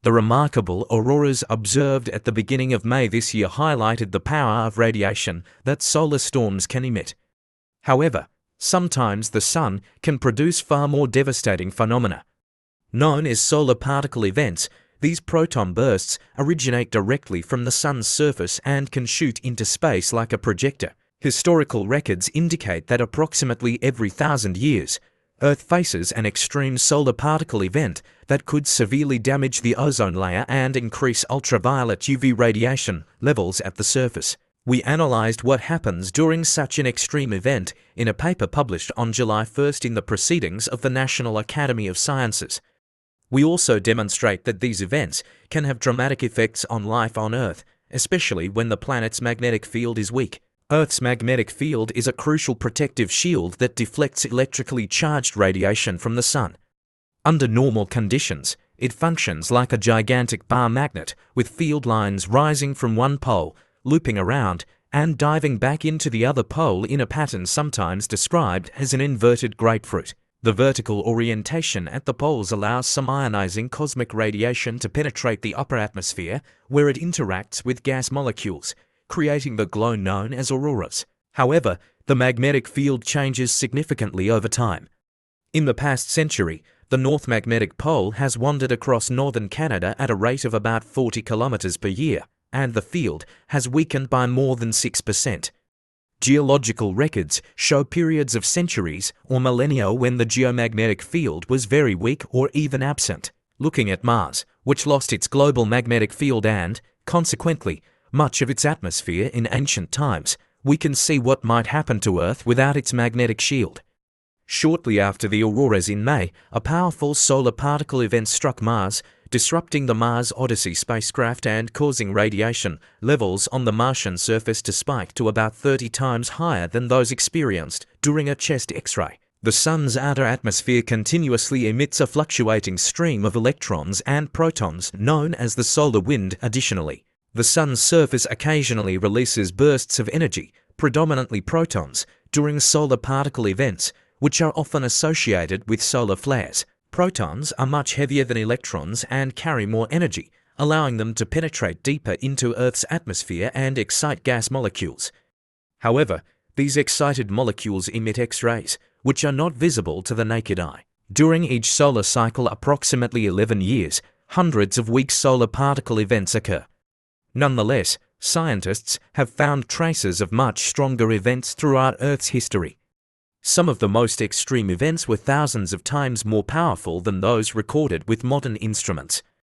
The remarkable auroras observed at the beginning of May this year highlighted the power of radiation that solar storms can emit. However, sometimes the sun can produce far more devastating phenomena. Known as solar particle events, these proton bursts originate directly from the sun's surface and can shoot into space like a projector. Historical records indicate that approximately every 1,000 years, Earth faces an extreme solar particle event that could severely damage the ozone layer and increase ultraviolet UV radiation levels at the surface. We analysed what happens during such an extreme event in a paper published on July 1st in the Proceedings of the National Academy of Sciences. We also demonstrate that these events can have dramatic effects on life on Earth, especially when the planet's magnetic field is weak. Earth's magnetic field is a crucial protective shield that deflects electrically charged radiation from the sun. Under normal conditions, it functions like a gigantic bar magnet with field lines rising from one pole, looping around, and diving back into the other pole in a pattern sometimes described as an inverted grapefruit. The vertical orientation at the poles allows some ionizing cosmic radiation to penetrate the upper atmosphere, where it interacts with gas molecules, creating the glow known as auroras. However, the magnetic field changes significantly over time. In the past century, the North Magnetic Pole has wandered across northern Canada at a rate of about 40 kilometers per year, and the field has weakened by more than 6%. Geological records show periods of centuries or millennia when the geomagnetic field was very weak or even absent. Looking at Mars, which lost its global magnetic field and, consequently, much of its atmosphere in ancient times, we can see what might happen to Earth without its magnetic shield. Shortly after the auroras in May, a powerful solar particle event struck Mars, disrupting the Mars Odyssey spacecraft and causing radiation levels on the Martian surface to spike to about 30 times higher than those experienced during a chest X-ray. The Sun's outer atmosphere continuously emits a fluctuating stream of electrons and protons known as the solar wind. Additionally, the Sun's surface occasionally releases bursts of energy, predominantly protons, during solar particle events, which are often associated with solar flares. Protons are much heavier than electrons and carry more energy, allowing them to penetrate deeper into Earth's atmosphere and excite gas molecules. However, these excited molecules emit X-rays, which are not visible to the naked eye. During each solar cycle, approximately 11 years, hundreds of weak solar particle events occur. Nonetheless, scientists have found traces of much stronger events throughout Earth's history. Some of the most extreme events were thousands of times more powerful than those recorded with modern instruments.